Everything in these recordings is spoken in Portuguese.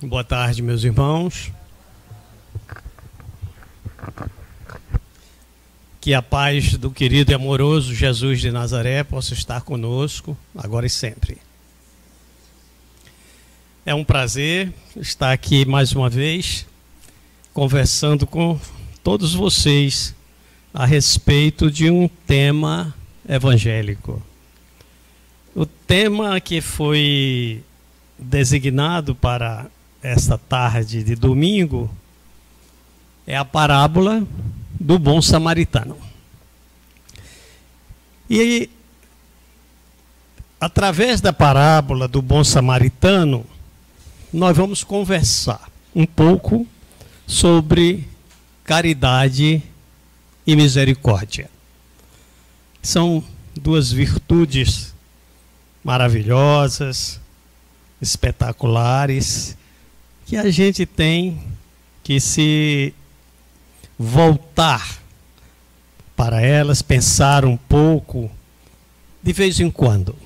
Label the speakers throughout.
Speaker 1: Boa tarde, meus irmãos. Que a paz do querido e amoroso Jesus de Nazaré possa estar conosco, agora e sempre. É um prazer estar aqui mais uma vez, conversando com todos vocês a respeito de um tema evangélico. O tema que foi designado para esta tarde de domingo é a parábola do bom samaritano. E através da parábola do bom samaritano, nós vamos conversar um pouco sobre caridade e misericórdia. São duas virtudes maravilhosas, espetaculares, que a gente tem que se voltar para elas, pensar um pouco de vez em quando,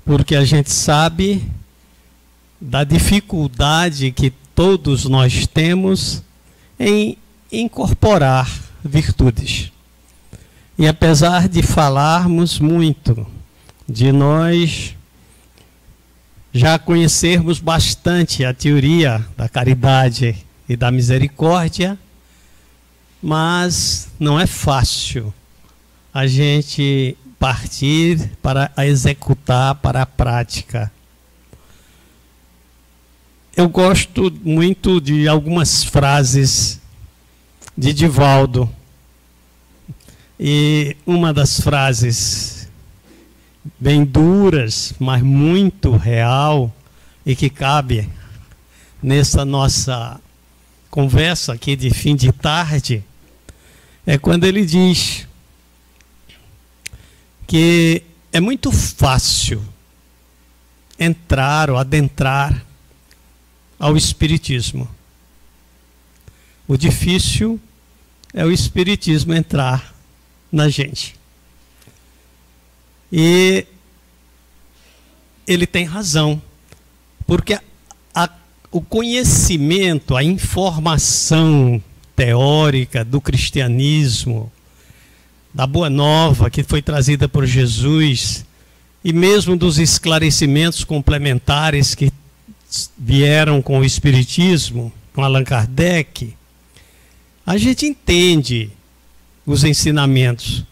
Speaker 1: porque a gente sabe da dificuldade que todos nós temos em incorporar virtudes. E apesar de falarmos muito, de nós já conhecermos bastante a teoria da caridade e da misericórdia, mas não é fácil a gente partir para a executar, para a prática. Eu gosto muito de algumas frases de Divaldo, e uma das frases bem duras, mas muito real, e que cabe nessa nossa conversa aqui de fim de tarde, é quando ele diz que é muito fácil entrar ou adentrar ao Espiritismo. O difícil é o Espiritismo entrar na gente. E ele tem razão, porque o conhecimento, a informação teórica do cristianismo, da Boa Nova que foi trazida por Jesus, e mesmo dos esclarecimentos complementares que vieram com o Espiritismo, com Allan Kardec, a gente entende os ensinamentos,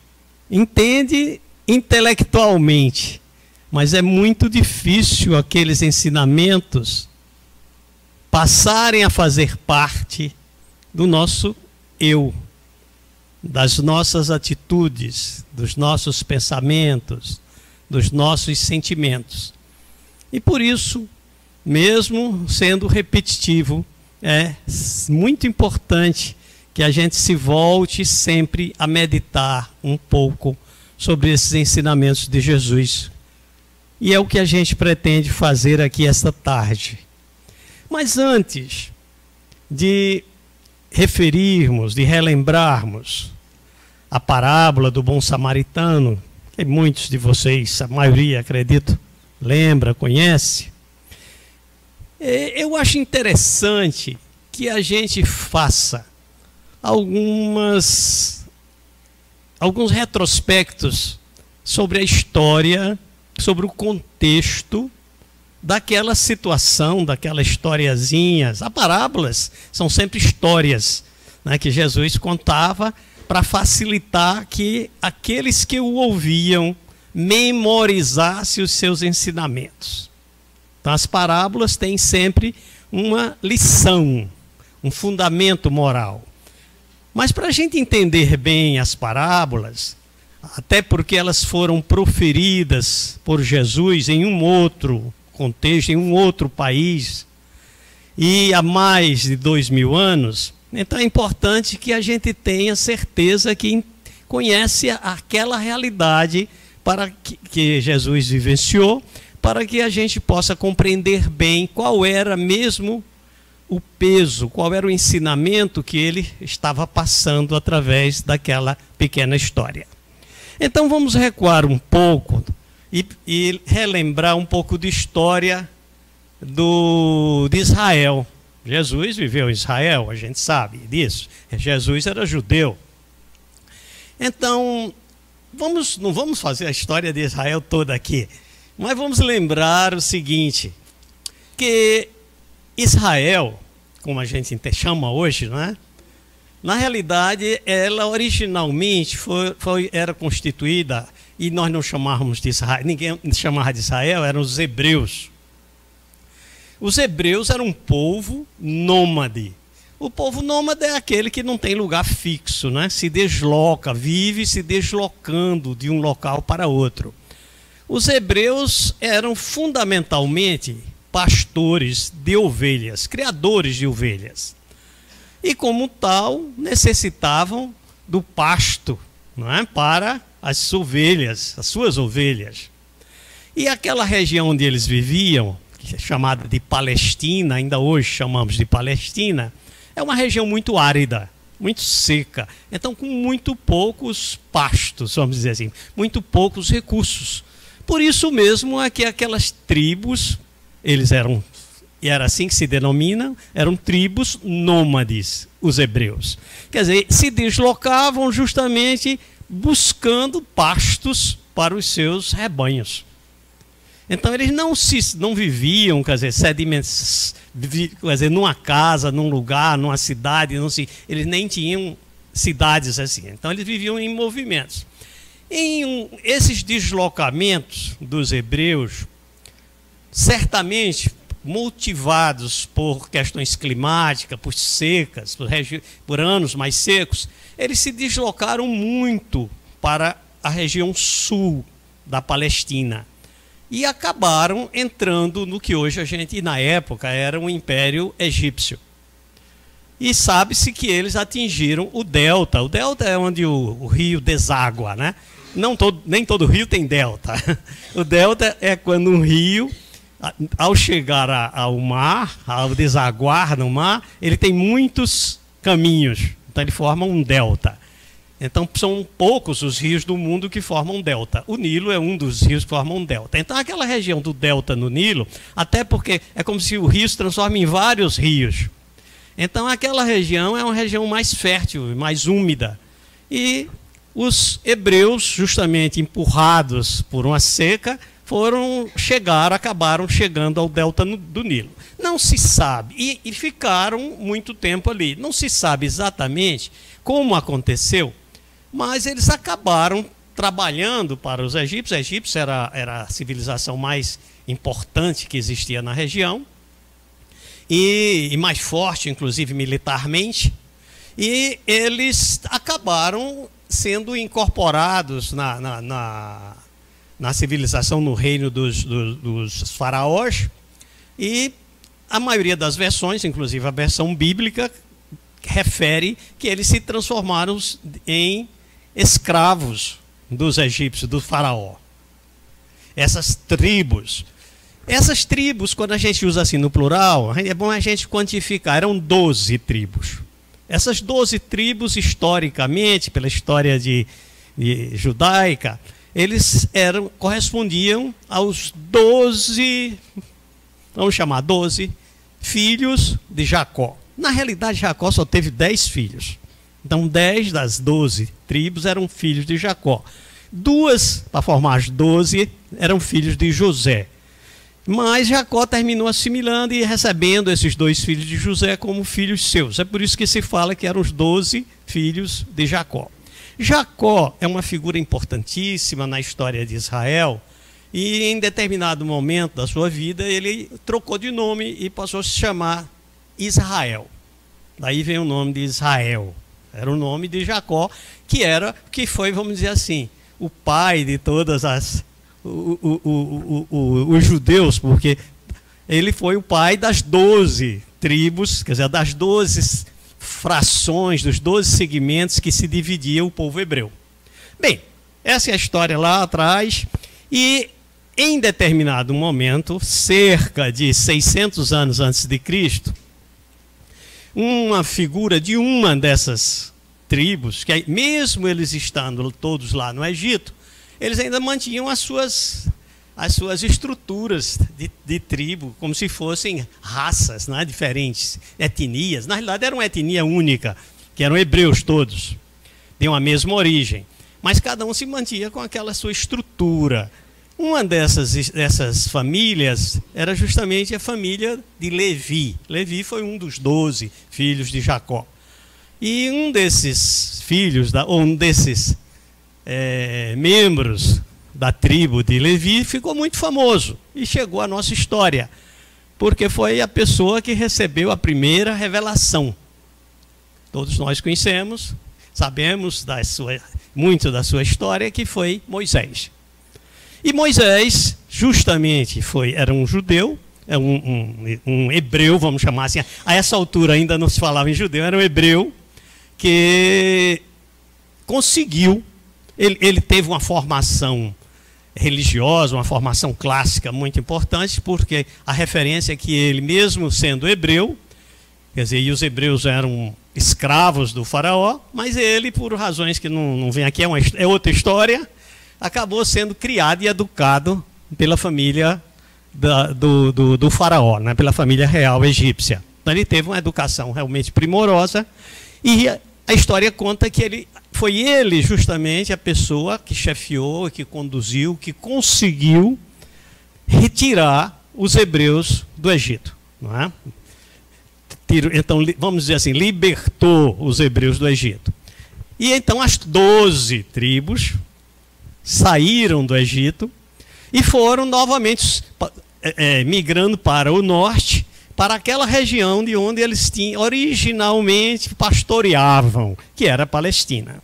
Speaker 1: entende intelectualmente, mas é muito difícil aqueles ensinamentos passarem a fazer parte do nosso eu, das nossas atitudes, dos nossos pensamentos, dos nossos sentimentos. E por isso, mesmo sendo repetitivo, é muito importante que a gente se volte sempre a meditar um pouco sobre esses ensinamentos de Jesus. E é o que a gente pretende fazer aqui esta tarde. Mas antes de referirmos, de relembrarmos a parábola do bom samaritano, que muitos de vocês, a maioria, acredito, lembra, conhece, eu acho interessante que a gente faça alguns retrospectos sobre a história, sobre o contexto daquela situação, daquela historiazinhas. As parábolas são sempre histórias, né, que Jesus contava para facilitar que aqueles que o ouviam memorizassem os seus ensinamentos. Então as parábolas têm sempre uma lição, um fundamento moral. Mas para a gente entender bem as parábolas, até porque elas foram proferidas por Jesus em um outro contexto, em um outro país, e há mais de 2000 anos, então é importante que a gente tenha certeza que conhece aquela realidade para que Jesus vivenciou, para que a gente possa compreender bem qual era mesmo o peso, qual era o ensinamento que ele estava passando através daquela pequena história. Então vamos recuar um pouco e relembrar um pouco de história de Israel. Jesus viveu em Israel, a gente sabe disso. Jesus era judeu. Então, não vamos fazer a história de Israel toda aqui, mas vamos lembrar o seguinte, que Israel, como a gente chama hoje, não é? Na realidade, ela originalmente era constituída, e nós não chamávamos de Israel, ninguém chamava de Israel, eram os hebreus. Os hebreus eram um povo nômade. O povo nômade é aquele que não tem lugar fixo, né? Se desloca, vive se deslocando de um local para outro. Os hebreus eram fundamentalmente pastores de ovelhas, criadores de ovelhas. E como tal, necessitavam do pasto, não é? Para as ovelhas, as suas ovelhas. E aquela região onde eles viviam, que é chamada de Palestina, ainda hoje chamamos de Palestina, é uma região muito árida, muito seca, então com muito poucos pastos, vamos dizer assim, muito poucos recursos. Por isso mesmo é que aquelas tribos, e era assim que se denominam, eram tribos nômades, os hebreus. Quer dizer, se deslocavam justamente buscando pastos para os seus rebanhos. Então eles não viviam, quer dizer, numa casa, num lugar, numa cidade, eles nem tinham cidades assim. Então eles viviam em movimentos. Esses deslocamentos dos hebreus, certamente motivados por questões climáticas, por secas, por anos mais secos, eles se deslocaram muito para a região sul da Palestina. E acabaram entrando no que hoje na época, era o Império Egípcio. E sabe-se que eles atingiram o delta. O delta é onde o rio deságua, né? Nem todo rio tem delta. O delta é quando um rio, ao chegar ao mar, ao desaguar no mar, ele tem muitos caminhos. Então ele forma um delta. Então, são poucos os rios do mundo que formam delta. O Nilo é um dos rios que formam um delta. Então, aquela região do delta no Nilo, até porque é como se o rio se transforme em vários rios. Então, aquela região é uma região mais fértil, mais úmida. E os hebreus, justamente empurrados por uma seca, acabaram chegando ao delta do Nilo. Não se sabe, e ficaram muito tempo ali. Não se sabe exatamente como aconteceu, mas eles acabaram trabalhando para os egípcios. Os egípcios era a civilização mais importante que existia na região, e mais forte, inclusive militarmente, e eles acabaram sendo incorporados na civilização, no reino dos faraós, e a maioria das versões, inclusive a versão bíblica, refere que eles se transformaram em escravos dos egípcios, do faraó. Essas tribos, quando a gente usa assim no plural, é bom a gente quantificar, eram 12 tribos. Essas 12 tribos, historicamente, pela história judaica, eles correspondiam aos 12, vamos chamar 12, filhos de Jacó. Na realidade, Jacó só teve 10 filhos. Então, 10 das 12 tribos eram filhos de Jacó. 2, para formar as 12, eram filhos de José. Mas Jacó terminou assimilando e recebendo esses 2 filhos de José como filhos seus. É por isso que se fala que eram os 12 filhos de Jacó. Jacó é uma figura importantíssima na história de Israel, e em determinado momento da sua vida ele trocou de nome e passou a se chamar Israel. Daí vem o nome de Israel. Era o nome de Jacó, que foi, vamos dizer assim, o pai de todas os judeus, porque ele foi o pai das 12 tribos, quer dizer, das 12 frações, dos 12 segmentos que se dividia o povo hebreu. Bem, essa é a história lá atrás, e em determinado momento, cerca de 600 anos antes de Cristo, uma figura de uma dessas tribos, que mesmo eles estando todos lá no Egito, eles ainda mantinham as suas as suas estruturas de tribo, como se fossem raças, né, diferentes, etnias. Na realidade, era uma etnia única, que eram hebreus todos, de uma mesma origem. Mas cada um se mantinha com aquela sua estrutura. Uma dessas famílias era justamente a família de Levi. Levi foi um dos 12 filhos de Jacó. E um desses filhos, ou um desses membros da tribo de Levi ficou muito famoso e chegou à nossa história, porque foi a pessoa que recebeu a primeira revelação. Todos nós conhecemos, sabemos muito da sua história, que foi Moisés. E Moisés, justamente, era um judeu, um hebreu, vamos chamar assim. A essa altura ainda não se falava em judeu, era um hebreu que conseguiu, ele teve uma formação religiosa, uma formação clássica muito importante, porque a referência é que ele, mesmo sendo hebreu, quer dizer, e os hebreus eram escravos do faraó, mas ele, por razões que não vem aqui, é outra história, acabou sendo criado e educado pela família do faraó, né, pela família real egípcia. Então ele teve uma educação realmente primorosa, e a história conta que foi ele justamente a pessoa que chefiou, que conduziu, que conseguiu retirar os hebreus do Egito, não é? Então, vamos dizer assim, libertou os hebreus do Egito. E então as 12 tribos saíram do Egito e foram novamente migrando para o norte, para aquela região de onde eles originalmente pastoreavam, que era a Palestina.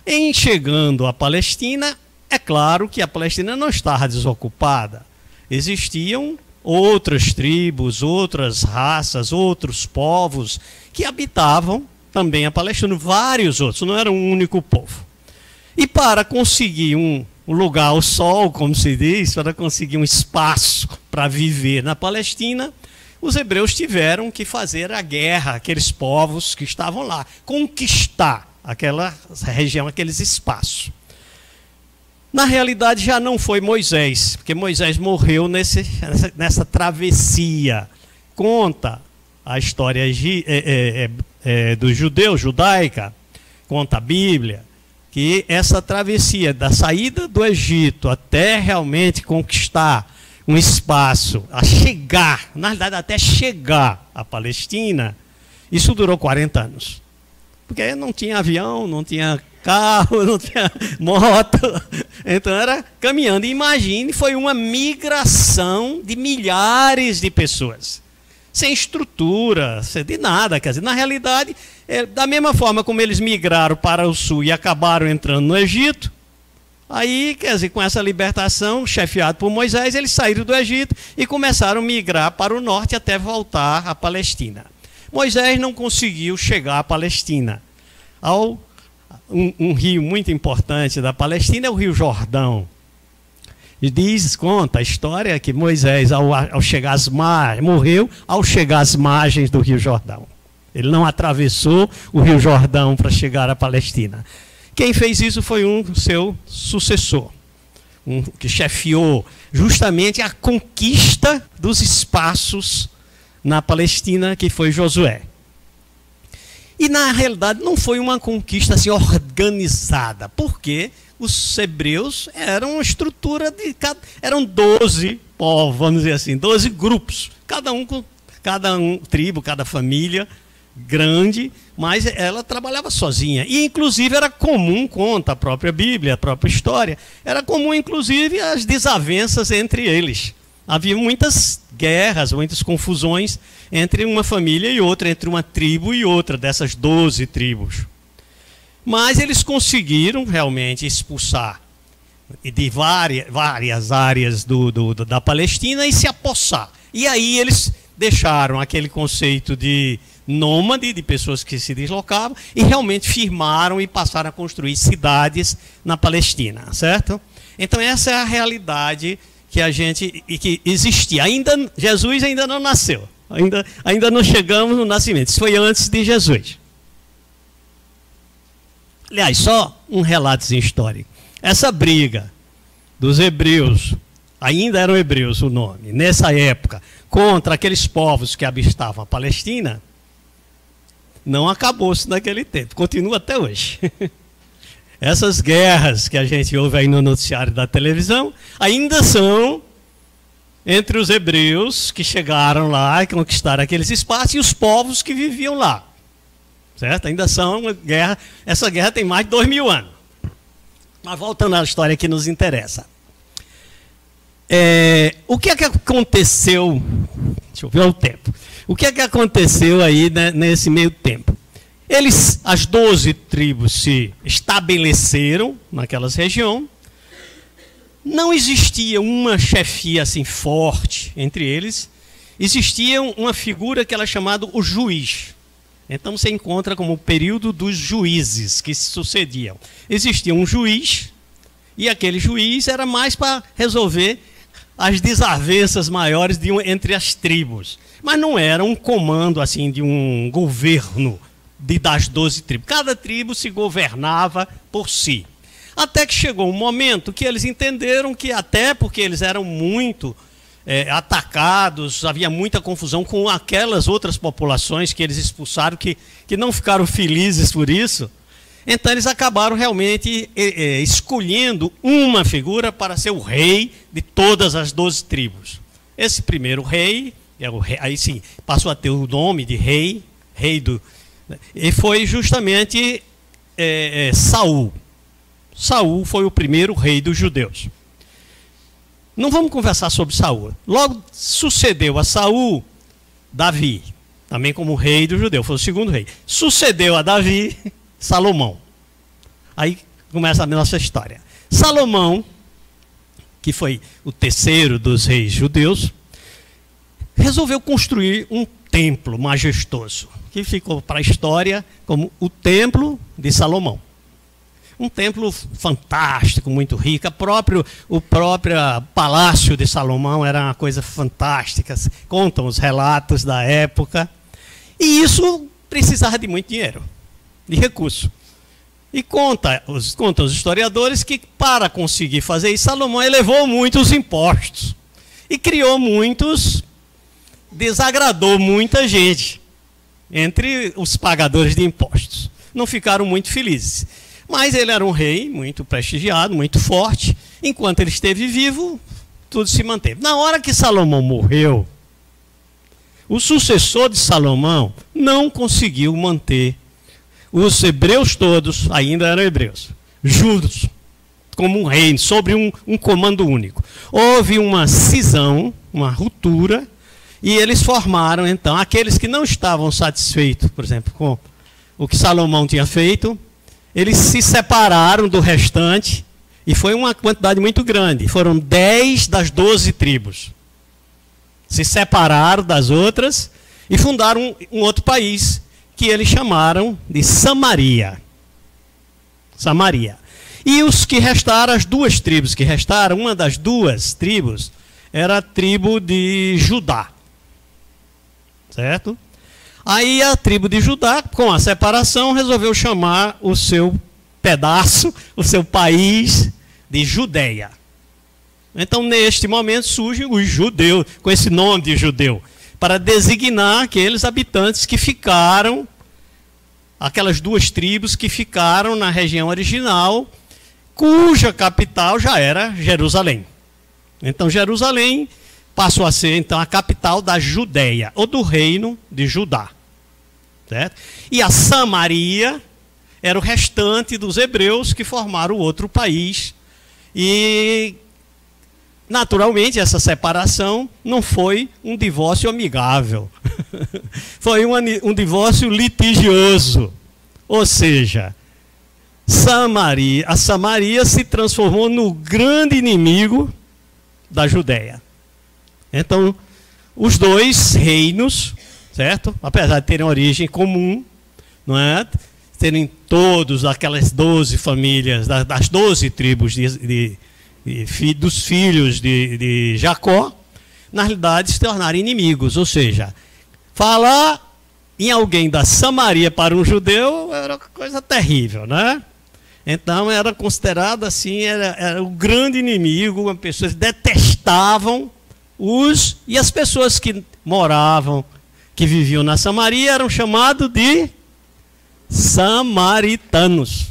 Speaker 1: Em chegando à Palestina, é claro que a Palestina não estava desocupada. Existiam outras tribos, outras raças, outros povos que habitavam também a Palestina, vários outros, não era um único povo. E para conseguir um lugar ao sol, como se diz, para conseguir um espaço para viver na Palestina, os hebreus tiveram que fazer a guerra, aqueles povos que estavam lá, conquistar aquela região, aqueles espaços. Na realidade, já não foi Moisés, porque Moisés morreu nessa travessia. Conta a história dos judeus, judaica, conta a Bíblia, que essa travessia da saída do Egito até realmente conquistar um espaço, a chegar, na verdade até chegar à Palestina, isso durou 40 anos. Porque não tinha avião, não tinha carro, não tinha moto, então era caminhando. Imagine, foi uma migração de milhares de pessoas, sem estrutura, de nada. Quer dizer, na realidade, da mesma forma como eles migraram para o sul e acabaram entrando no Egito, aí, quer dizer, com essa libertação, chefiado por Moisés, eles saíram do Egito e começaram a migrar para o norte até voltar à Palestina. Moisés não conseguiu chegar à Palestina. Um rio muito importante da Palestina é o Rio Jordão. E conta a história que Moisés, ao chegar às margens, morreu ao chegar às margens do Rio Jordão. Ele não atravessou o Rio Jordão para chegar à Palestina. Quem fez isso foi seu sucessor, que chefiou justamente a conquista dos espaços na Palestina, que foi Josué. E na realidade não foi uma conquista assim organizada, porque os hebreus eram uma estrutura eram 12 povos, vamos dizer assim, 12 grupos, cada tribo, cada família grande, mas ela trabalhava sozinha. E inclusive era comum, conta a própria Bíblia, a própria história, era comum inclusive as desavenças entre eles. Havia muitas guerras, muitas confusões entre uma família e outra, entre uma tribo e outra, dessas 12 tribos. Mas eles conseguiram realmente expulsar de várias áreas da Palestina e se apossar. E aí eles deixaram aquele conceito de nômade, de pessoas que se deslocavam, e realmente firmaram e passaram a construir cidades na Palestina, certo? Então essa é a realidade que existia. Jesus ainda não nasceu. Ainda não chegamos no nascimento. Isso foi antes de Jesus. Aliás, só um relatozinho histórico. Essa briga dos hebreus ainda eram hebreus o nome, nessa época, contra aqueles povos que habitavam a Palestina, não acabou-se naquele tempo, continua até hoje. Essas guerras que a gente ouve aí no noticiário da televisão, ainda são entre os hebreus que chegaram lá e conquistaram aqueles espaços e os povos que viviam lá. Certo? Ainda são uma guerra, essa guerra tem mais de 2000 anos. Mas voltando à história que nos interessa. O que é que aconteceu? Deixa eu ver o tempo. O que é que aconteceu aí, né, nesse meio tempo? As 12 tribos se estabeleceram naquelas regiões. Não existia uma chefia assim forte entre eles. Existia uma figura que era chamada o juiz. Então você encontra como o período dos juízes que se sucediam. Existia um juiz, e aquele juiz era mais para resolver as desavenças maiores entre as tribos. Mas não era um comando assim de um governo das 12 tribos. Cada tribo se governava por si. Até que chegou um momento que eles entenderam que, até porque eles eram muito atacados, havia muita confusão com aquelas outras populações que eles expulsaram, que não ficaram felizes por isso. Então eles acabaram realmente escolhendo uma figura para ser o rei de todas as 12 tribos. Esse primeiro rei, aí sim, passou a ter o nome de rei e foi justamente Saul. Saul foi o primeiro rei dos judeus. Não vamos conversar sobre Saul. Logo sucedeu a Saul Davi, também como rei do judeu, foi o segundo rei. Sucedeu a Davi Salomão. Aí começa a nossa história. Salomão, que foi o terceiro dos reis judeus, resolveu construir um templo majestoso, que ficou para a história como o Templo de Salomão. Um templo fantástico, muito rico. O próprio Palácio de Salomão era uma coisa fantástica. Contam os relatos da época. E isso precisava de muito dinheiro, de recurso. E contam os historiadores que, para conseguir fazer isso, Salomão elevou muitos impostos. E desagradou muita gente entre os pagadores de impostos. Não ficaram muito felizes. Mas ele era um rei muito prestigiado, muito forte. Enquanto ele esteve vivo, tudo se manteve. Na hora que Salomão morreu, o sucessor de Salomão não conseguiu manter os hebreus todos, ainda eram hebreus, juntos, como um reino, sobre um comando único. Houve uma cisão, uma ruptura, e eles formaram, então, aqueles que não estavam satisfeitos, por exemplo, com o que Salomão tinha feito, eles se separaram do restante, e foi uma quantidade muito grande. Foram 10 das 12 tribos. Se separaram das outras e fundaram um outro país, que eles chamaram de Samaria. Samaria. E os que restaram, as duas tribos que restaram, uma das duas tribos era a tribo de Judá. Certo? Aí a tribo de Judá, com a separação, resolveu chamar o seu pedaço, o seu país, de Judeia. Então, neste momento, surgem os judeus, com esse nome de judeu, para designar aqueles habitantes que ficaram, aquelas duas tribos que ficaram na região original, cuja capital já era Jerusalém. Então, Jerusalém passou a ser, então, a capital da Judeia, ou do reino de Judá. Certo? E a Samaria era o restante dos hebreus que formaram o outro país. E, naturalmente, essa separação não foi um divórcio amigável. Foi um divórcio litigioso. Ou seja, a Samaria se transformou no grande inimigo da Judeia. Então, os dois reinos, certo? Apesar de terem origem comum, não é? Terem todos aquelas 12 famílias, das 12 tribos dos filhos de Jacó, na realidade se tornaram inimigos. Ou seja, falar em alguém da Samaria para um judeu era uma coisa terrível, né? Então era considerado assim, era o grande inimigo, uma pessoa detestável estavam e as pessoas que moravam, que viviam na Samaria, eram chamados de samaritanos.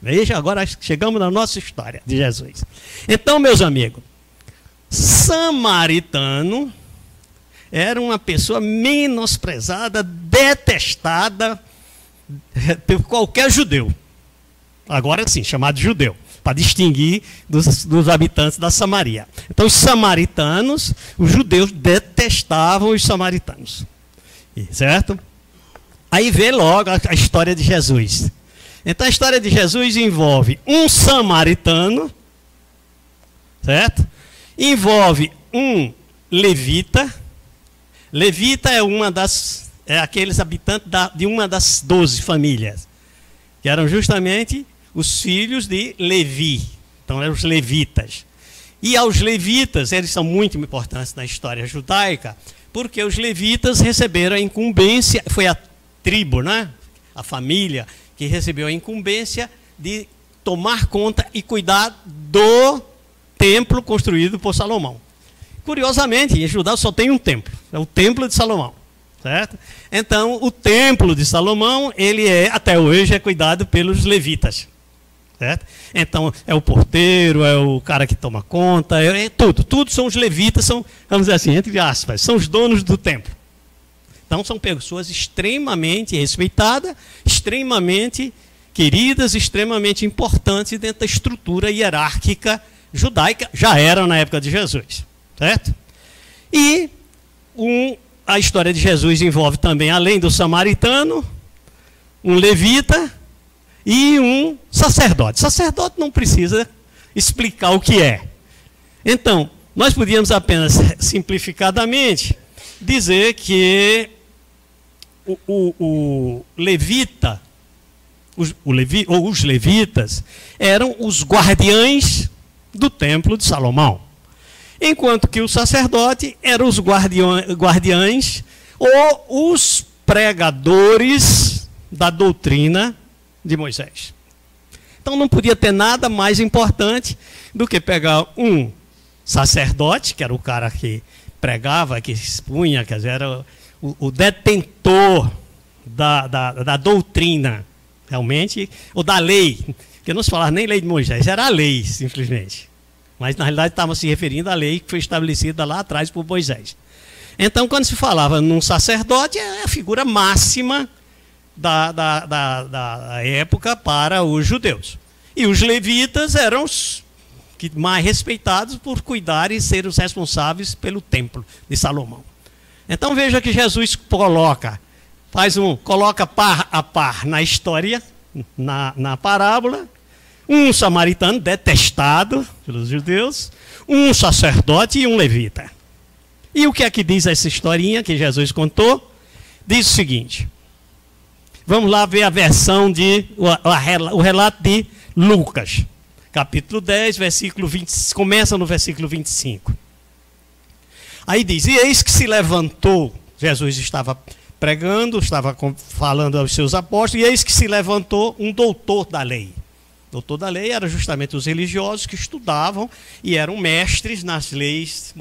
Speaker 1: Veja, agora chegamos na nossa história de Jesus. Então, meus amigos, samaritano era uma pessoa menosprezada, detestada por qualquer judeu. Agora sim, chamado judeu, para distinguir dos habitantes da Samaria. Então, os samaritanos, os judeus detestavam os samaritanos. Certo? Aí vê logo a história de Jesus. Então, a história de Jesus envolve um samaritano, certo? Envolve um levita. Levita é aqueles habitantes de uma das 12 famílias, que eram justamente os filhos de Levi. Então, eram os levitas. E aos levitas, eles são muito importantes na história judaica, porque os levitas receberam a incumbência, foi a tribo, né? A família que recebeu a incumbência de tomar conta e cuidar do templo construído por Salomão. Curiosamente, em Judá só tem um templo, é o templo de Salomão, certo? Então, o templo de Salomão, até hoje, é cuidado pelos levitas, certo? Então, é o porteiro, é o cara que toma conta, tudo são os levitas, vamos dizer assim, entre aspas, são os donos do templo. Então, são pessoas extremamente respeitadas, extremamente queridas, extremamente importantes dentro da estrutura hierárquica judaica, já eram na época de Jesus, certo? E a história de Jesus envolve também, além do samaritano, um levita e um sacerdote. Sacerdote não precisa explicar o que é. Então, nós podíamos apenas, simplificadamente, dizer que o levita, os levitas, eram os guardiães do templo de Salomão, enquanto que o sacerdote eram os guardiães ou os pregadores da doutrina de Moisés. Então não podia ter nada mais importante do que pegar um sacerdote, que era o cara que pregava, que expunha, quer dizer, era o detentor da doutrina, realmente, ou da lei, que não se falava nem lei de Moisés, era a lei, simplesmente. Mas, na realidade, estava se referindo à lei que foi estabelecida lá atrás por Moisés. Então, quando se falava num sacerdote, é a figura máxima da época para os judeus. E os levitas eram os mais respeitados por cuidar e ser os responsáveis pelo templo de Salomão. Então veja que Jesus coloca par a par na história, na parábola, um samaritano detestado pelos judeus, um sacerdote e um levita. E o que é que diz essa historinha que Jesus contou? Diz o seguinte, vamos lá ver a versão o relato de Lucas, capítulo 10, versículo 20, começa no versículo 25. Aí diz, e eis que se levantou, Jesus estava pregando, estava falando aos seus apóstolos, e eis que se levantou um doutor da lei. Doutor da lei era justamente os religiosos que estudavam e eram mestres nas leis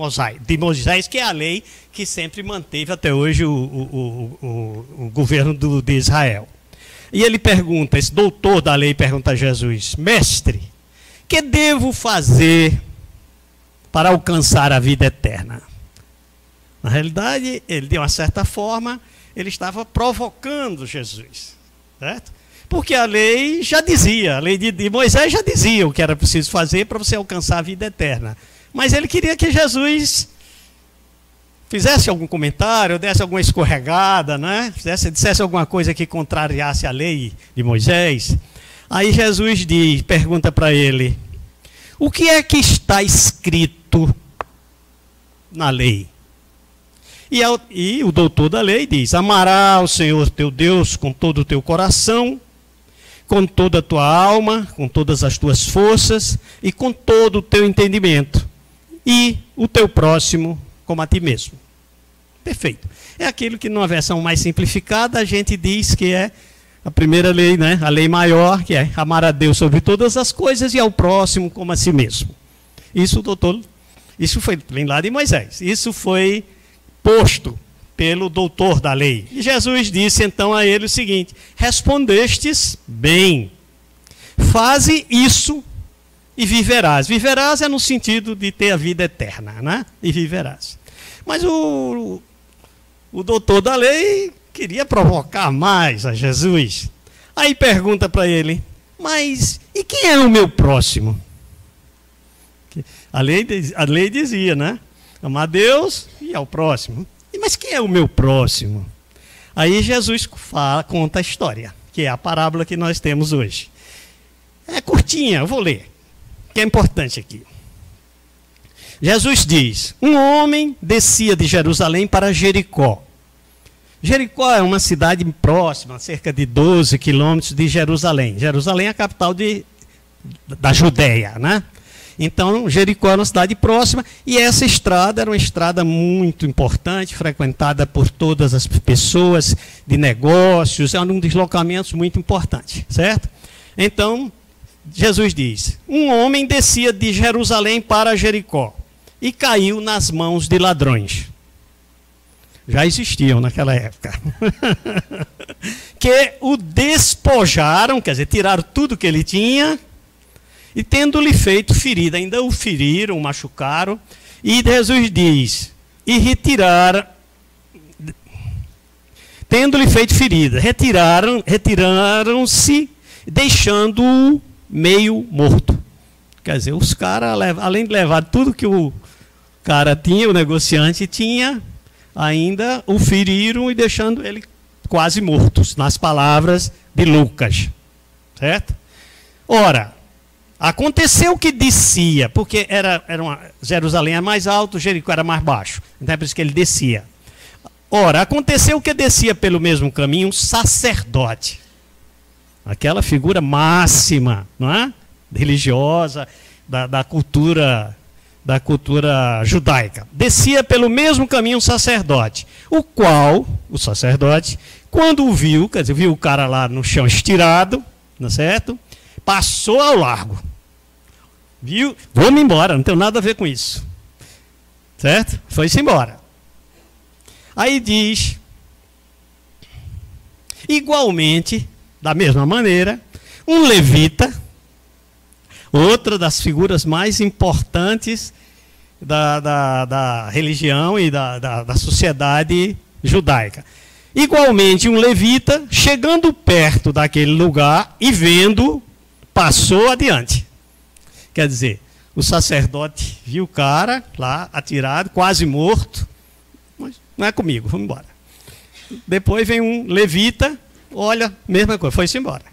Speaker 1: de Moisés, que é a lei que sempre manteve até hoje o governo de Israel. E ele pergunta, esse doutor da lei pergunta a Jesus, mestre, que devo fazer para alcançar a vida eterna? Na realidade, ele, de uma certa forma, ele estava provocando Jesus, certo? Porque a lei já dizia, a lei de Moisés já dizia o que era preciso fazer para você alcançar a vida eterna. Mas ele queria que Jesus fizesse algum comentário, desse alguma escorregada, né? Dissesse alguma coisa que contrariasse a lei de Moisés. Aí Jesus pergunta para ele, o que é que está escrito na lei? E o doutor da lei diz, amará o Senhor teu Deus com todo o teu coração, com toda a tua alma, com todas as tuas forças e com todo o teu entendimento, e o teu próximo como a ti mesmo. Perfeito. É aquilo que numa versão mais simplificada a gente diz que é a primeira lei, né? A lei maior, que é amar a Deus sobre todas as coisas e ao próximo como a si mesmo. Isso, doutor, isso vem lá de Moisés. Isso foi posto pelo doutor da lei. E Jesus disse então a ele o seguinte: respondestes bem, faze isso e viverás. Viverás é no sentido de ter a vida eterna, né? E viverás. Mas o doutor da lei queria provocar mais a Jesus. Aí pergunta para ele: mas e quem é o meu próximo? A lei dizia, né? Amar a Deus e ao próximo. Mas quem é o meu próximo? Aí Jesus conta a história, que é a parábola que nós temos hoje. É curtinha, eu vou ler, que é importante aqui. Jesus diz: um homem descia de Jerusalém para Jericó. Jericó é uma cidade próxima, cerca de 12 quilômetros de Jerusalém. Jerusalém é a capital da Judéia, né? Então, Jericó é uma cidade próxima, e essa estrada era uma estrada muito importante, frequentada por todas as pessoas de negócios, era um deslocamento muito importante, certo? Então, Jesus diz: um homem descia de Jerusalém para Jericó e caiu nas mãos de ladrões. Já existiam naquela época. Que o despojaram, quer dizer, tiraram tudo que ele tinha, e tendo-lhe feito ferida, ainda o feriram, o machucaram, e Jesus diz: e retiraram, tendo-lhe feito ferida, retiraram-se, deixando-o meio morto. Quer dizer, os caras, além de levar tudo que o cara tinha, o negociante tinha, ainda o feriram e deixando ele quase morto, nas palavras de Lucas. Certo? Ora, aconteceu que descia, porque Jerusalém é mais alto, Jericó era mais baixo. Então é por isso que ele descia. Ora, aconteceu que descia pelo mesmo caminho um sacerdote. Aquela figura máxima, não é? Religiosa, da cultura judaica. Descia pelo mesmo caminho um sacerdote, o qual, o sacerdote, quando o viu, quer dizer, viu o cara lá no chão estirado, não é certo? Passou ao largo. Viu? Vamos embora, não tem nada a ver com isso. Certo? Foi-se embora. Aí diz: igualmente, da mesma maneira, um levita, outra das figuras mais importantes da religião e da sociedade judaica. Igualmente, um levita, chegando perto daquele lugar e vendo, passou adiante. Quer dizer, o sacerdote viu o cara lá atirado, quase morto, mas não é comigo, vamos embora. Depois vem um levita, olha, mesma coisa, foi-se embora.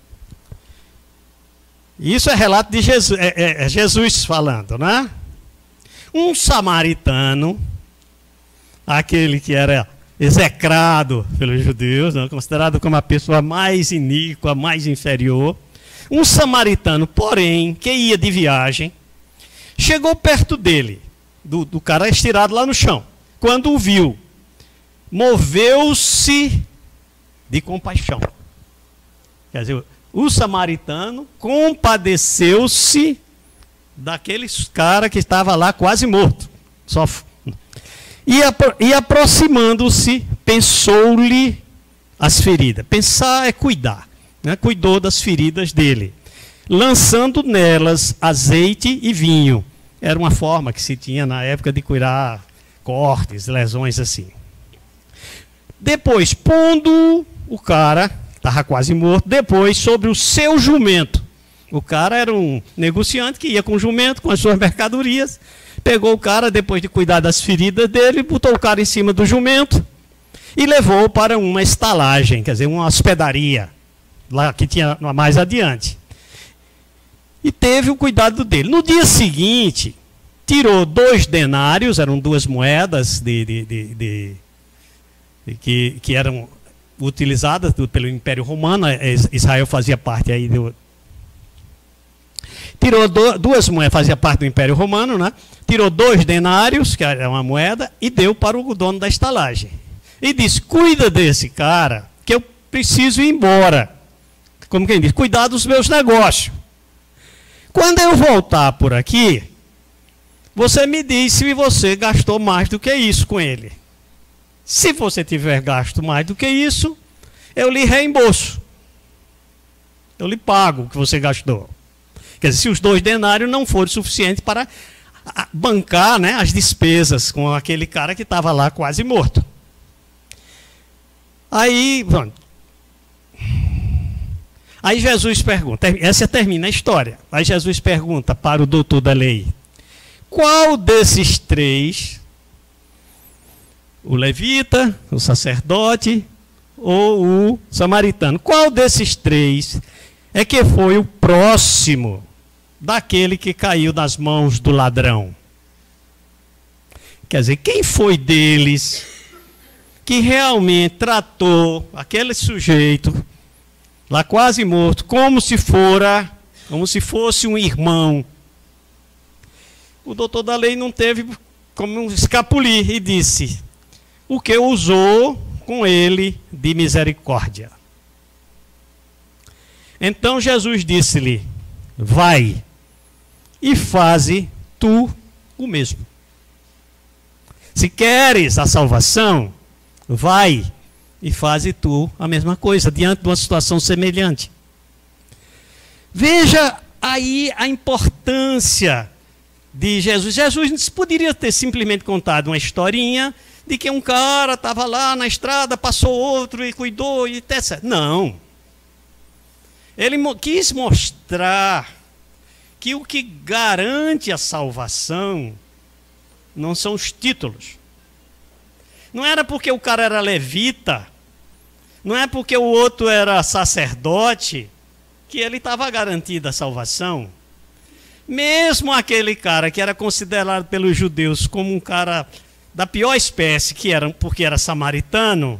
Speaker 1: Isso é relato de Jesus, é Jesus falando, né? Um samaritano, aquele que era execrado pelos judeus, né, considerado como a pessoa mais iníqua, mais inferior. Um samaritano, porém, que ia de viagem, chegou perto dele, do cara estirado lá no chão. Quando o viu, moveu-se de compaixão. Quer dizer, o samaritano compadeceu-se daquele cara que estava lá quase morto. E aproximando-se, pensou-lhe as feridas. Pensar é cuidar. Né? Cuidou das feridas dele, lançando nelas azeite e vinho. Era uma forma que se tinha na época de curar cortes, lesões assim. Depois, pondo o cara, estava quase morto, depois sobre o seu jumento. O cara era um negociante que ia com o jumento, com as suas mercadorias, pegou o cara, depois de cuidar das feridas dele, botou o cara em cima do jumento e levou para uma estalagem, quer dizer, uma hospedaria, lá que tinha mais adiante. E teve o cuidado dele. No dia seguinte, tirou 2 denários, eram 2 moedas que eram utilizadas pelo Império Romano. Israel fazia parte aí tirou 2 moedas, fazia parte do Império Romano, né? Tirou 2 denários, que era uma moeda, e deu para o dono da estalagem. E disse: cuida desse cara, que eu preciso ir embora. Como quem diz, cuidar dos meus negócios. Quando eu voltar por aqui, Você me diz se você gastou mais do que isso com ele. Se você tiver gasto mais do que isso, eu lhe reembolso. Eu lhe pago o que você gastou. Quer dizer, se os 2 denários não forem suficientes para bancar, né, as despesas com aquele cara que estava lá quase morto. Aí, pronto. Aí Jesus pergunta, essa termina a história. Aí Jesus pergunta para o doutor da lei: qual desses 3, o levita, o sacerdote ou o samaritano, qual desses 3 é que foi o próximo daquele que caiu nas mãos do ladrão? Quer dizer, quem foi deles que realmente tratou aquele sujeito lá quase morto como se fosse um irmão? O doutor da lei não teve como escapulir e disse: o que usou com ele de misericórdia. Então Jesus disse-lhe: vai e faze tu o mesmo. Se queres a salvação, vai e faze tu a mesma coisa, diante de uma situação semelhante. Veja aí a importância de Jesus. Jesus poderia ter simplesmente contado uma historinha de que um cara estava lá na estrada, passou outro e cuidou e etc. Não. Ele quis mostrar que o que garante a salvação não são os títulos. Não era porque o cara era levita, não é porque o outro era sacerdote, que ele estava garantido a salvação. Mesmo aquele cara que era considerado pelos judeus como um cara da pior espécie, porque era samaritano,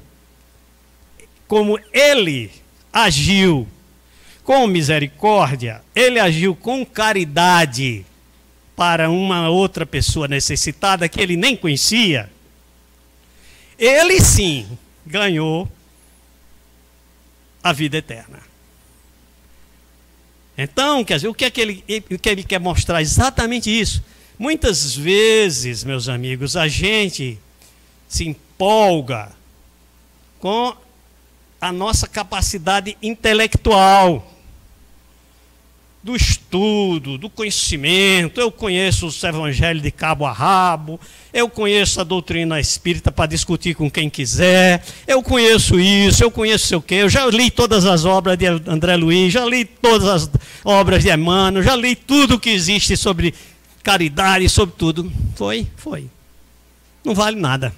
Speaker 1: como ele agiu com misericórdia, ele agiu com caridade para uma outra pessoa necessitada que ele nem conhecia, ele sim ganhou a vida eterna. Então, quer dizer, o que ele quer mostrar? Exatamente isso. Muitas vezes, meus amigos, a gente se empolga com a nossa capacidade intelectual, do estudo, do conhecimento. Eu conheço os evangelhos de cabo a rabo, eu conheço a doutrina espírita para discutir com quem quiser, eu conheço isso, eu conheço sei o quê, eu já li todas as obras de André Luiz, já li todas as obras de Emmanuel, já li tudo que existe sobre caridade, sobre tudo. Foi. Não vale nada.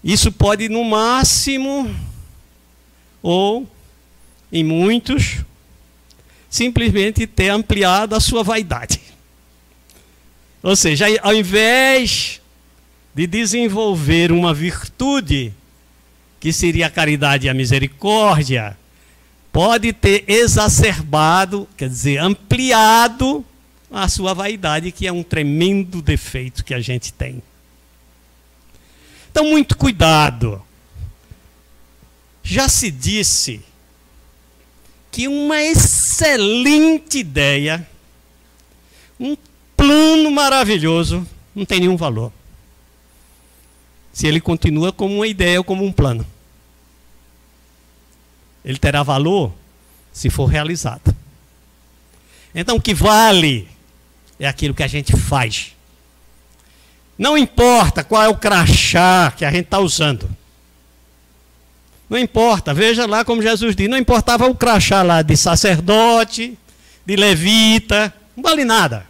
Speaker 1: Isso pode, no máximo, ou em muitos, simplesmente ter ampliado a sua vaidade. Ou seja, ao invés de desenvolver uma virtude, que seria a caridade e a misericórdia, pode ter exacerbado, quer dizer, ampliado a sua vaidade, que é um tremendo defeito que a gente tem. Então, muito cuidado. Já se disse que uma excelente ideia, um plano maravilhoso, não tem nenhum valor se ele continua como uma ideia ou como um plano. Ele terá valor se for realizado. Então, o que vale é aquilo que a gente faz. Não importa qual é o crachá que a gente está usando. Não importa, veja lá como Jesus diz, não importava o crachá lá de sacerdote, de levita, não vale nada.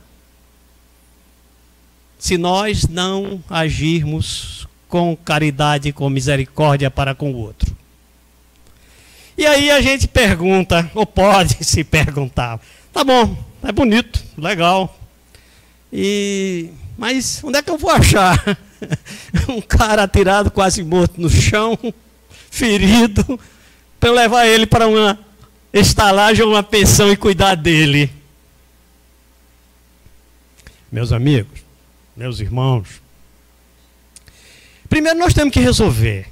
Speaker 1: Se nós não agirmos com caridade, com misericórdia para com o outro. E aí a gente pergunta, ou pode se perguntar, tá bom, é bonito, legal, mas onde é que eu vou achar um cara atirado, quase morto no chão, ferido, para eu levar ele para uma estalagem ou uma pensão e cuidar dele? Meus amigos, meus irmãos, primeiro nós temos que resolver.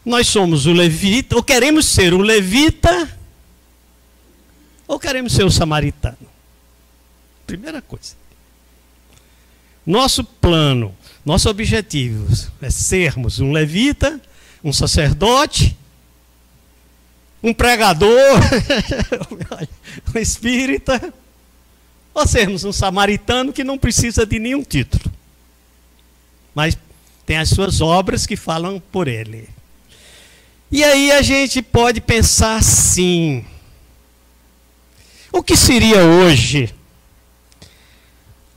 Speaker 1: Nós somos o levita, ou queremos ser o levita, ou queremos ser o samaritano. Primeira coisa. Nosso plano, nosso objetivo é sermos um levita, um sacerdote, um pregador, um espírita, ou sermos um samaritano que não precisa de nenhum título, mas tem as suas obras que falam por ele. E aí a gente pode pensar assim: o que seria hoje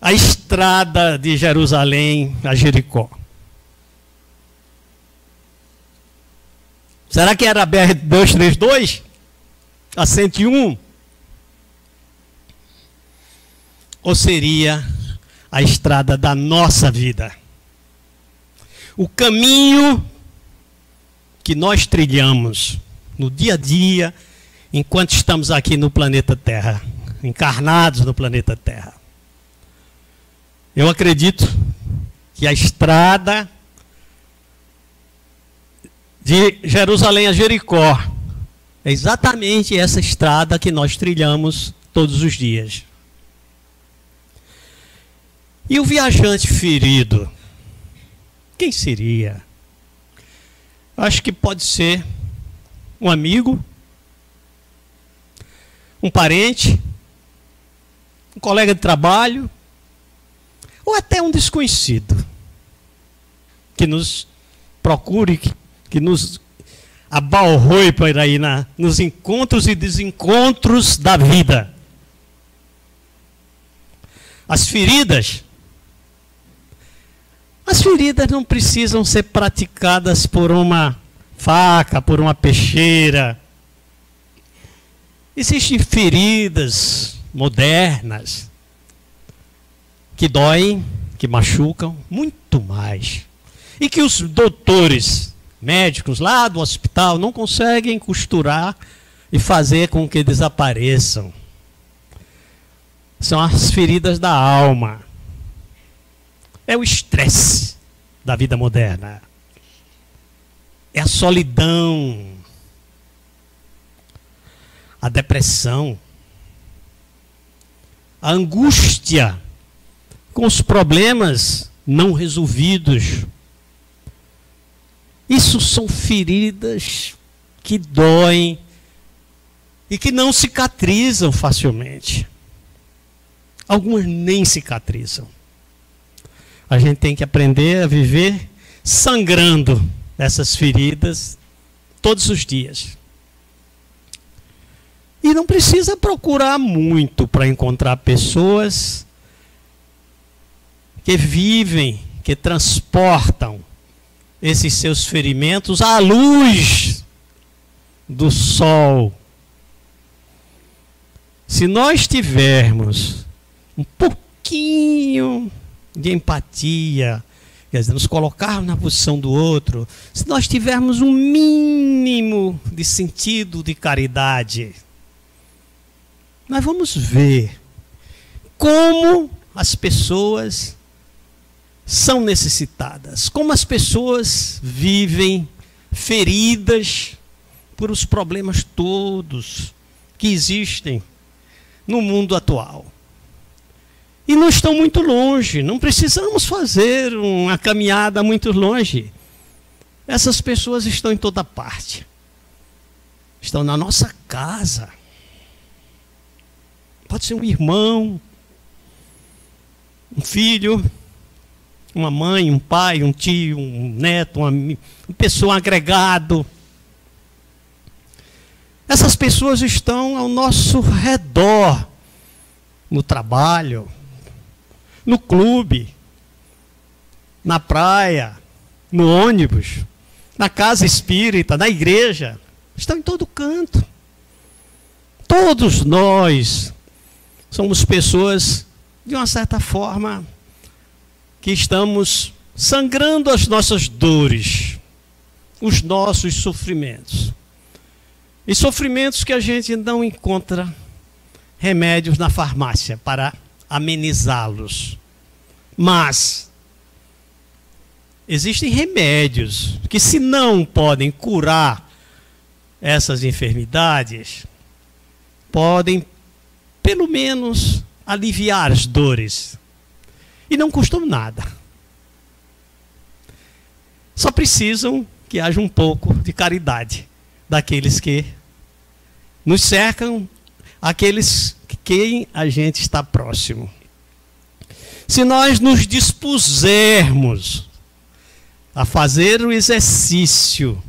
Speaker 1: a estrada de Jerusalém a Jericó? Será que era a BR-232? A 101? Ou seria a estrada da nossa vida? O caminho que nós trilhamos no dia a dia, enquanto estamos aqui no planeta Terra, encarnados no planeta Terra. Eu acredito que a estrada de Jerusalém a Jericó é exatamente essa estrada que nós trilhamos todos os dias. E o viajante ferido, quem seria? Acho que pode ser um amigo, um parente, um colega de trabalho, ou até um desconhecido que nos procure, que nos abalroe por aí nos encontros e desencontros da vida. As feridas não precisam ser praticadas por uma faca, por uma peixeira. Existem feridas modernas que doem, que machucam muito mais. E que os doutores, médicos lá do hospital não conseguem costurar e fazer com que desapareçam. São as feridas da alma. É o estresse da vida moderna. É a solidão. A depressão. A angústia com os problemas não resolvidos. Isso são feridas que doem e que não cicatrizam facilmente. Algumas nem cicatrizam. A gente tem que aprender a viver sangrando essas feridas todos os dias. E não precisa procurar muito para encontrar pessoas que vivem, que transportam esses seus ferimentos à luz do sol. Se nós tivermos um pouquinho de empatia, quer dizer, nos colocarmos na posição do outro, se nós tivermos um mínimo de sentido de caridade, nós vamos ver como as pessoas são necessitadas, como as pessoas vivem feridas por os problemas todos que existem no mundo atual. E não estão muito longe, não precisamos fazer uma caminhada muito longe. Essas pessoas estão em toda parte. Estão na nossa casa. Pode ser um irmão, um filho, uma mãe, um pai, um tio, um neto, uma pessoa, um agregado. Essas pessoas estão ao nosso redor, no trabalho, no clube, na praia, no ônibus, na casa espírita, na igreja. Estão em todo canto. Todos nós somos pessoas, de uma certa forma, que estamos sangrando as nossas dores, os nossos sofrimentos. E sofrimentos que a gente não encontra remédios na farmácia para amenizá-los. Mas existem remédios que, se não podem curar essas enfermidades, podem, pelo menos, aliviar as dores. E não custam nada. Só precisam que haja um pouco de caridade daqueles que nos cercam, aqueles que quem a gente está próximo. Se nós nos dispusermos a fazer o exercício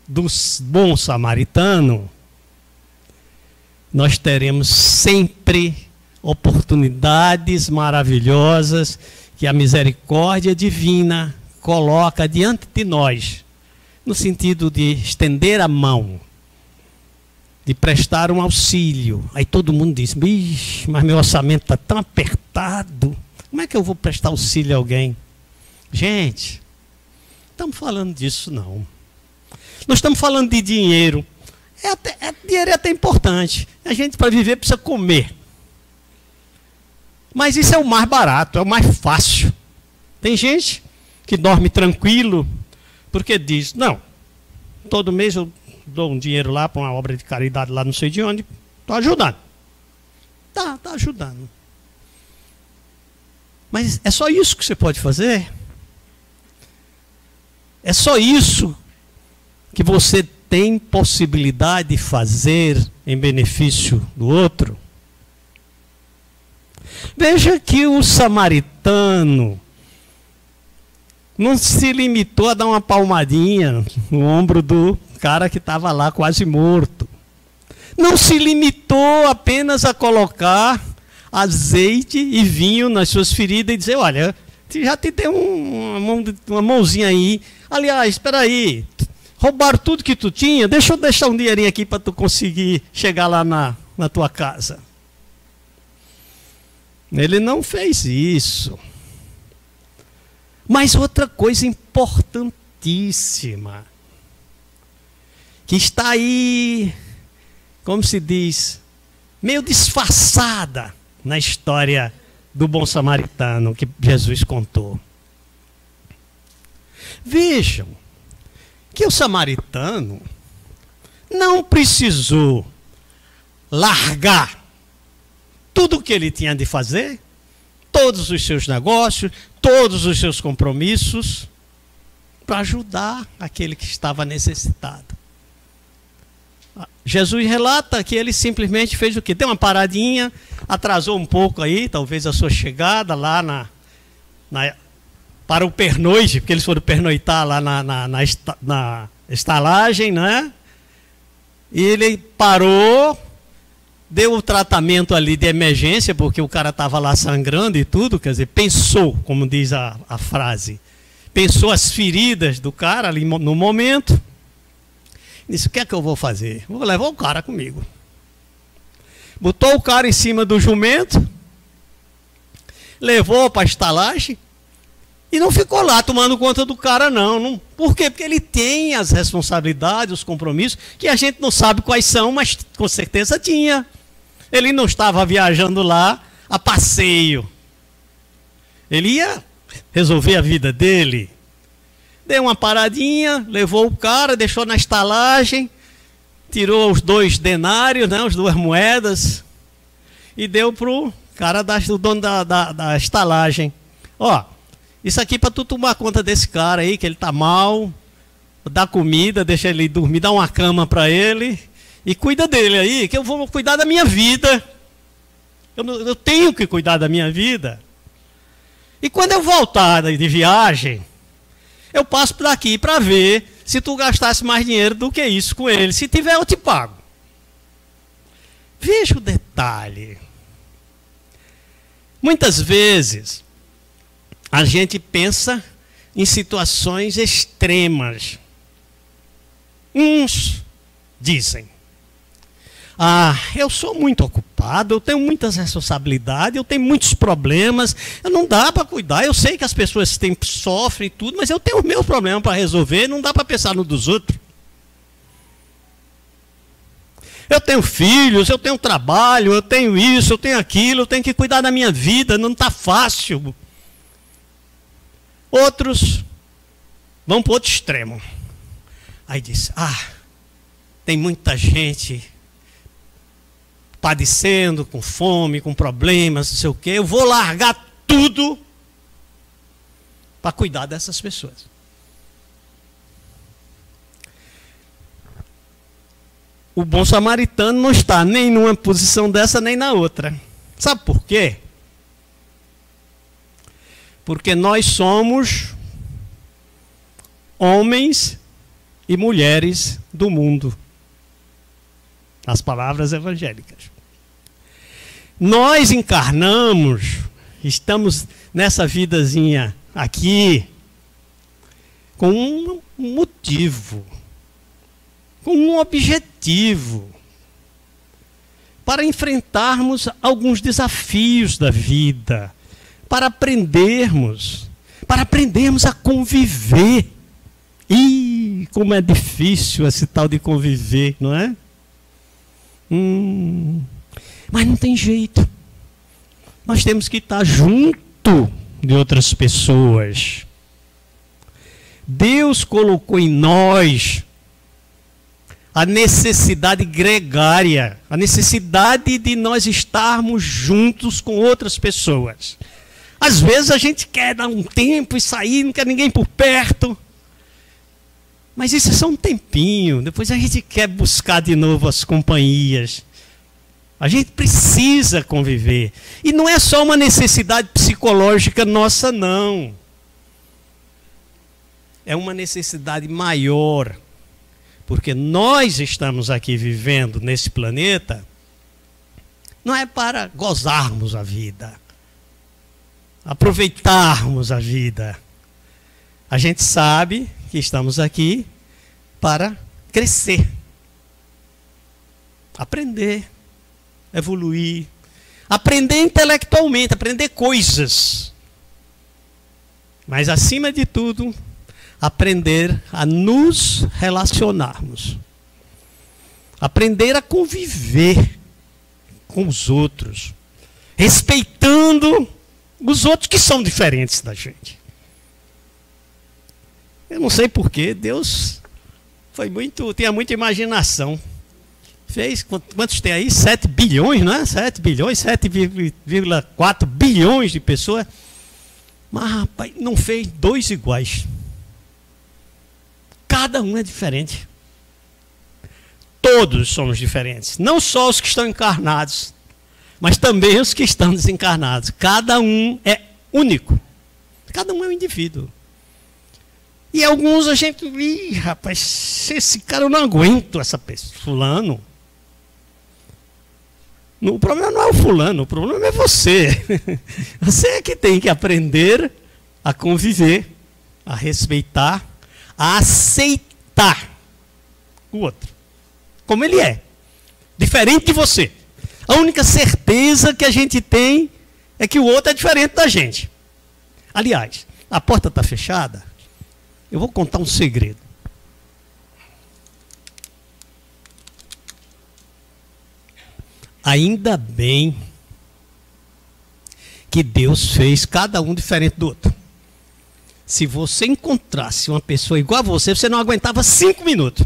Speaker 1: do bom samaritano, nós teremos sempre oportunidades maravilhosas que a misericórdia divina coloca diante de nós, no sentido de estender a mão, de prestar um auxílio. Aí todo mundo diz, mas meu orçamento está tão apertado, como é que eu vou prestar auxílio a alguém? Gente, não estamos falando disso não. Nós estamos falando de dinheiro. Dinheiro é até importante. A gente, para viver, precisa comer. Mas isso é o mais barato, é o mais fácil. Tem gente que dorme tranquilo, porque diz, não, todo mês eu dou um dinheiro lá para uma obra de caridade lá não sei de onde, estou ajudando. Está ajudando. Mas é só isso que você pode fazer? É só isso que você tem possibilidade de fazer em benefício do outro? Veja que o samaritano não se limitou a dar uma palmadinha no ombro do cara que estava lá quase morto. Não se limitou apenas a colocar azeite e vinho nas suas feridas e dizer, olha, já te dei uma mãozinha aí. Aliás, espera aí, roubaram tudo que tu tinha, deixa eu deixar um dinheirinho aqui para tu conseguir chegar lá na tua casa. Ele não fez isso. Mas outra coisa importantíssima, que está aí, como se diz, meio disfarçada na história do bom samaritano que Jesus contou. Vejam que o samaritano não precisou largar tudo o que ele tinha de fazer, todos os seus negócios, todos os seus compromissos, para ajudar aquele que estava necessitado. Jesus relata que ele simplesmente fez o quê? Deu uma paradinha, atrasou um pouco aí, talvez a sua chegada lá para o pernoite, porque eles foram pernoitar lá na estalagem, né? E ele parou, deu o tratamento ali de emergência, porque o cara estava lá sangrando e tudo, quer dizer, pensou, como diz a frase, pensou as feridas do cara ali no momento, disse, o que é que eu vou fazer? Vou levar o cara comigo. Botou o cara em cima do jumento, levou para a estalagem, e não ficou lá tomando conta do cara, não. Por quê? Porque ele tem as responsabilidades, os compromissos, que a gente não sabe quais são, mas com certeza tinha. Ele não estava viajando lá a passeio. Ele ia resolver a vida dele. Deu uma paradinha, levou o cara, deixou na estalagem, tirou os 2 denários, né, as 2 moedas, e deu para o cara, do dono da estalagem. Ó, isso aqui para tu tomar conta desse cara aí, que ele está mal, dá comida, deixa ele dormir, dá uma cama para ele, e cuida dele aí, que eu vou cuidar da minha vida. Eu tenho que cuidar da minha vida. E quando eu voltar de viagem, eu passo por aqui para ver se tu gastasse mais dinheiro do que isso com ele. Se tiver, eu te pago. Veja o detalhe. Muitas vezes, a gente pensa em situações extremas. Uns dizem, eu sou muito ocupado, eu tenho muitas responsabilidades, eu tenho muitos problemas, não dá para cuidar, eu sei que as pessoas sofrem e tudo, mas eu tenho o meu problema para resolver, não dá para pensar no dos outros. Eu tenho filhos, eu tenho trabalho, eu tenho isso, eu tenho aquilo, eu tenho que cuidar da minha vida, não está fácil. Outros vão para o outro extremo. Aí diz, tem muita gente padecendo, com fome, com problemas, não sei o quê, eu vou largar tudo para cuidar dessas pessoas. O bom samaritano não está nem numa posição dessa, nem na outra. Sabe por quê? Porque nós somos homens e mulheres do mundo. As palavras evangélicas. Nós encarnamos, estamos nessa vidazinha aqui, com um motivo, com um objetivo, para enfrentarmos alguns desafios da vida, para aprendermos a conviver. Ih, como é difícil esse tal de conviver, não é? Mas não tem jeito. Nós temos que estar junto de outras pessoas. Deus colocou em nós a necessidade gregária, a necessidade de nós estarmos juntos com outras pessoas. Às vezes a gente quer dar um tempo e sair, não quer ninguém por perto. Mas isso é só um tempinho, depois a gente quer buscar de novo as companhias. A gente precisa conviver. E não é só uma necessidade psicológica nossa, não. É uma necessidade maior. Porque nós estamos aqui vivendo nesse planeta, não é para gozarmos a vida, aproveitarmos a vida. A gente sabe que estamos aqui para crescer, aprender, evoluir, aprender intelectualmente, aprender coisas. Mas, acima de tudo, aprender a nos relacionarmos. Aprender a conviver com os outros, respeitando os outros que são diferentes da gente. Eu não sei porquê, Deus tinha muita imaginação. Fez, quantos tem aí? 7 bilhões, não é? 7 bilhões, 7,4 bilhões de pessoas. Mas, rapaz, não fez 2 iguais. Cada um é diferente. Todos somos diferentes. Não só os que estão encarnados, mas também os que estão desencarnados. Cada um é único. Cada um é um indivíduo. E alguns a gente... Ih, rapaz, esse cara eu não aguento, essa pessoa. Fulano. O problema não é o fulano, o problema é você. Você é que tem que aprender a conviver, a respeitar, a aceitar o outro, como ele é, diferente de você. A única certeza que a gente tem é que o outro é diferente da gente. Aliás, a porta está fechada, eu vou contar um segredo. Ainda bem que Deus fez cada um diferente do outro. Se você encontrasse uma pessoa igual a você, você não aguentava 5 minutos.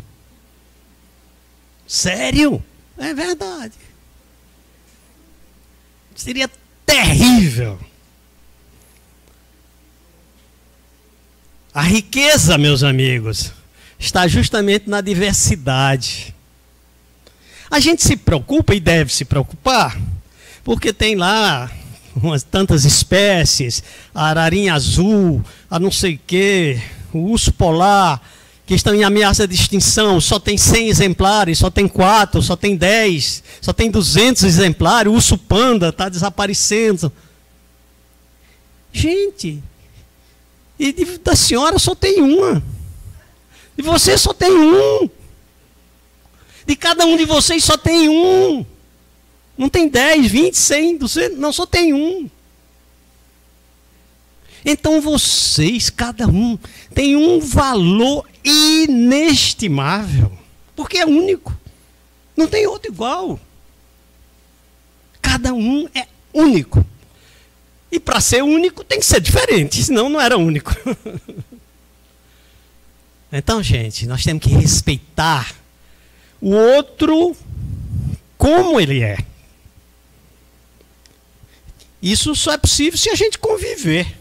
Speaker 1: Sério? É verdade. Seria terrível. A riqueza, meus amigos, está justamente na diversidade. A gente se preocupa e deve se preocupar, porque tem lá umas tantas espécies, a ararinha azul, a não sei o quê, o urso polar, que estão em ameaça de extinção, só tem 100 exemplares, só tem 4, só tem 10, só tem 200 exemplares, o urso panda está desaparecendo. Gente, e da senhora só tem uma, de você só tem um, de cada um de vocês só tem um. Não tem 10, 20, 100, 200, não, só tem um. Então vocês, cada um, tem um valor inestimável, porque é único. Não tem outro igual. Cada um é único. E para ser único tem que ser diferente, senão não era único. Então, gente, nós temos que respeitar o outro como ele é. Isso só é possível se a gente conviver.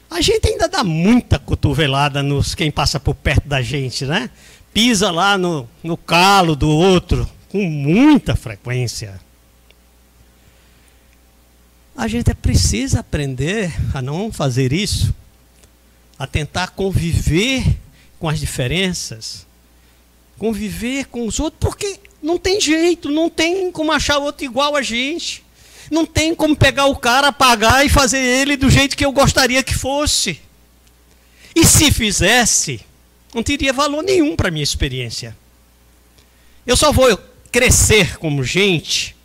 Speaker 1: A gente ainda dá muita cotovelada nos quem passa por perto da gente, né? Pisa lá no calo do outro com muita frequência. A gente precisa aprender a não fazer isso, a tentar conviver com as diferenças, conviver com os outros, porque não tem jeito, não tem como achar outro igual a gente. Não tem como pegar o cara, apagar e fazer ele do jeito que eu gostaria que fosse. E se fizesse, não teria valor nenhum para a minha experiência. Eu só vou crescer como gente,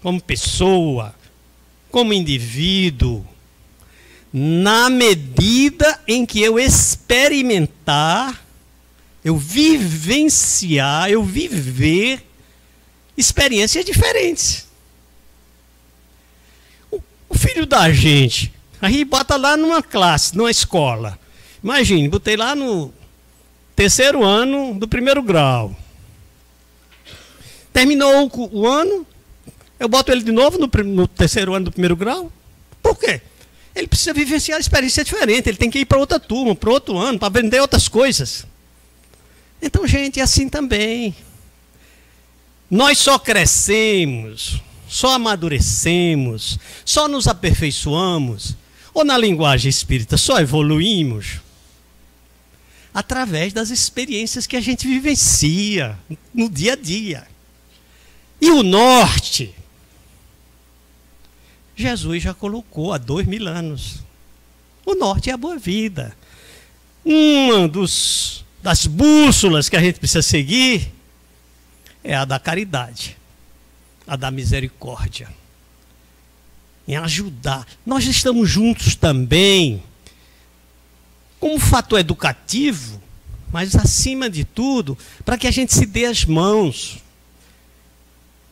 Speaker 1: como pessoa, como indivíduo, na medida em que eu experimentar, eu vivenciar, eu viver experiências diferentes. O filho da gente, aí bota lá numa classe, numa escola. Imagine, botei lá no 3º ano do 1º grau. Terminou o ano, eu boto ele de novo no 3º ano do 1º grau. Por quê? Ele precisa vivenciar uma experiência diferente, ele tem que ir para outra turma, para outro ano, para aprender outras coisas. Então, gente, é assim também. Nós só crescemos, só amadurecemos, só nos aperfeiçoamos, ou na linguagem espírita, só evoluímos através das experiências que a gente vivencia no dia a dia. E o norte, Jesus já colocou há 2000 anos. O norte é a boa vida. Uma das bússolas que a gente precisa seguir é a da caridade, a da misericórdia, em ajudar. Nós estamos juntos também como fator educativo, mas acima de tudo, para que a gente se dê as mãos.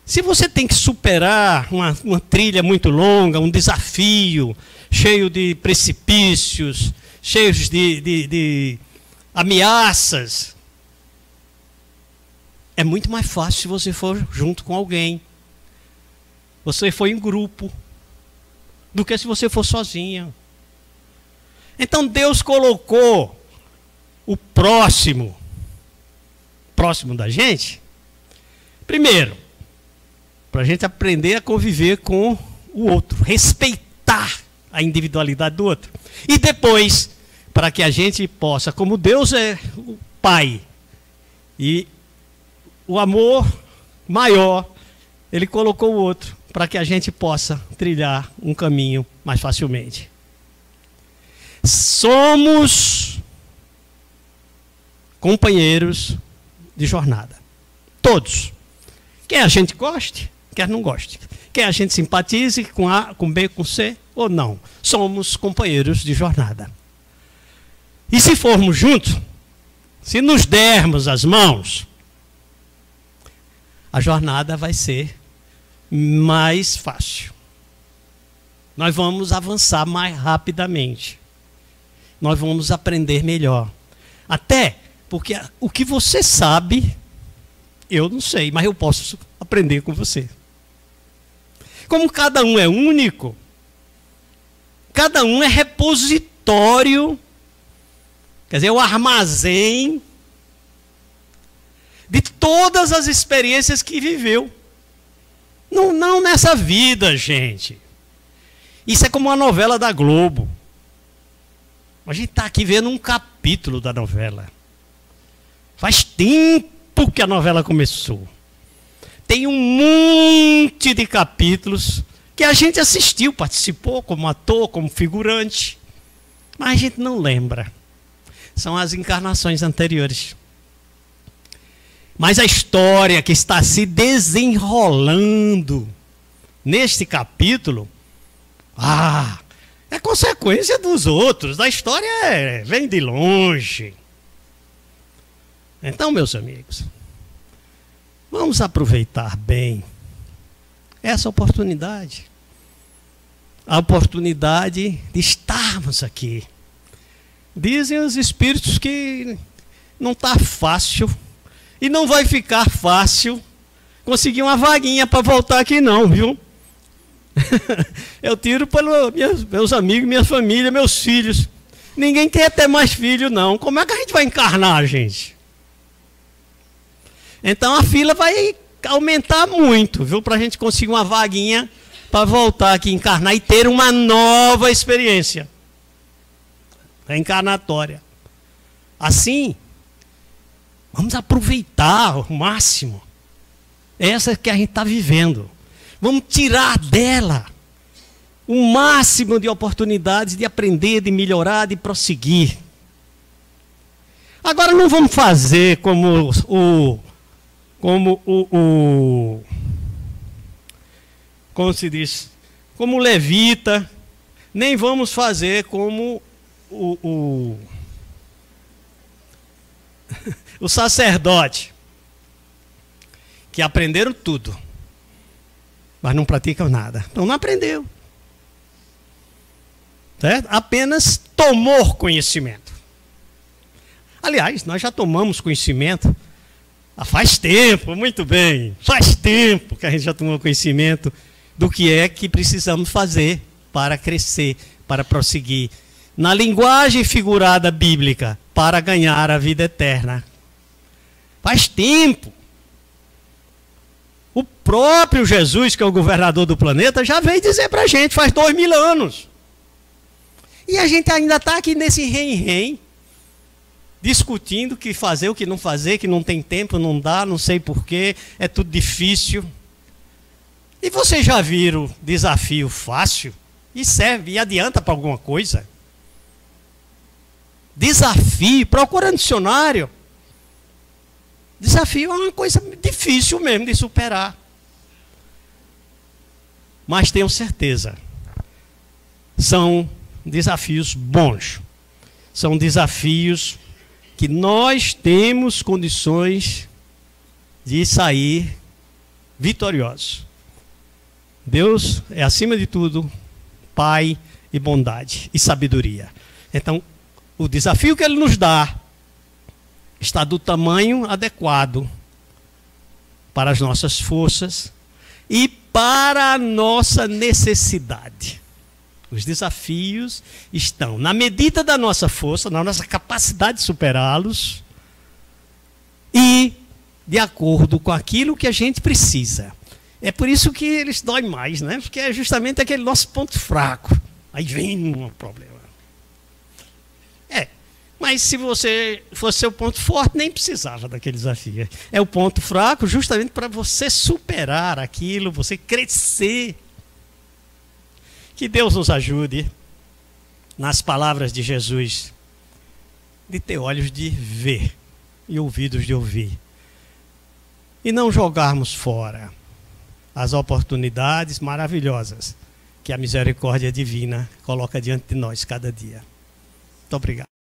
Speaker 1: Se você tem que superar uma trilha muito longa, um desafio, cheio de precipícios, cheios de ameaças, é muito mais fácil se você for junto com alguém. Você for em grupo, do que se você for sozinha. Então Deus colocou o próximo da gente, primeiro, para a gente aprender a conviver com o outro, respeitar a individualidade do outro. E depois, para que a gente possa, como Deus é o Pai, e o amor maior, Ele colocou o outro, para que a gente possa trilhar um caminho mais facilmente. Somos companheiros de jornada. Todos. Quer a gente goste, quer não goste. Quer a gente simpatize com A, com B, com C, ou não. Somos companheiros de jornada. E se formos juntos, se nos dermos as mãos, a jornada vai ser mais fácil. Nós vamos avançar mais rapidamente. Nós vamos aprender melhor. Até porque o que você sabe, eu não sei, mas eu posso aprender com você. Como cada um é único, cada um é repositório, quer dizer, o armazém de todas as experiências que viveu. Não nessa vida, gente. Isso é como uma novela da Globo. A gente está aqui vendo um capítulo da novela. Faz tempo que a novela começou. Tem um monte de capítulos que a gente assistiu, participou como ator, como figurante. Mas a gente não lembra. São as encarnações anteriores. Mas a história que está se desenrolando neste capítulo, é consequência dos outros. A história vem de longe. Então, meus amigos, vamos aproveitar bem essa oportunidade. A oportunidade de estarmos aqui. Dizem os espíritos que não está fácil e não vai ficar fácil conseguir uma vaguinha para voltar aqui não, viu? Eu tiro pelos meus amigos, minha família, meus filhos. Ninguém quer ter mais filho, não. Como é que a gente vai encarnar, gente? Então a fila vai aumentar muito, viu? Para a gente conseguir uma vaguinha para voltar aqui, encarnar e ter uma nova experiência reencarnatória. Assim, vamos aproveitar o máximo essa que a gente está vivendo. Vamos tirar dela o máximo de oportunidades de aprender, de melhorar, de prosseguir. Agora não vamos fazer como se diz, como o levita, nem vamos fazer como o sacerdote, que aprenderam tudo, mas não praticam nada. Então não aprendeu. Certo? Apenas tomou conhecimento. Aliás, nós já tomamos conhecimento faz tempo, muito bem. Faz tempo que a gente já tomou conhecimento do que é que precisamos fazer para crescer, para prosseguir. Na linguagem figurada bíblica, para ganhar a vida eterna. Faz tempo. O próprio Jesus, que é o governador do planeta, já veio dizer para a gente, faz 2000 anos. E a gente ainda está aqui nesse rem-rem, discutindo o que fazer, o que não fazer, que não tem tempo, não dá, não sei porquê, é tudo difícil. E vocês já viram desafio fácil? E serve, e adianta para alguma coisa? Desafio, procura no dicionário. Desafio é uma coisa difícil mesmo de superar. Mas tenho certeza, são desafios bons. São desafios que nós temos condições de sair vitoriosos. Deus é, acima de tudo, Pai e bondade e sabedoria. Então, o desafio que Ele nos dá está do tamanho adequado para as nossas forças e para a nossa necessidade. Os desafios estão na medida da nossa força, na nossa capacidade de superá-los e de acordo com aquilo que a gente precisa. É por isso que eles doem mais, né? Porque é justamente aquele nosso ponto fraco. Aí vem um problema. Mas se você fosse seu ponto forte, nem precisava daquele desafio. É o ponto fraco justamente para você superar aquilo, você crescer. Que Deus nos ajude, nas palavras de Jesus, de ter olhos de ver e ouvidos de ouvir. E não jogarmos fora as oportunidades maravilhosas que a misericórdia divina coloca diante de nós cada dia. Muito obrigado.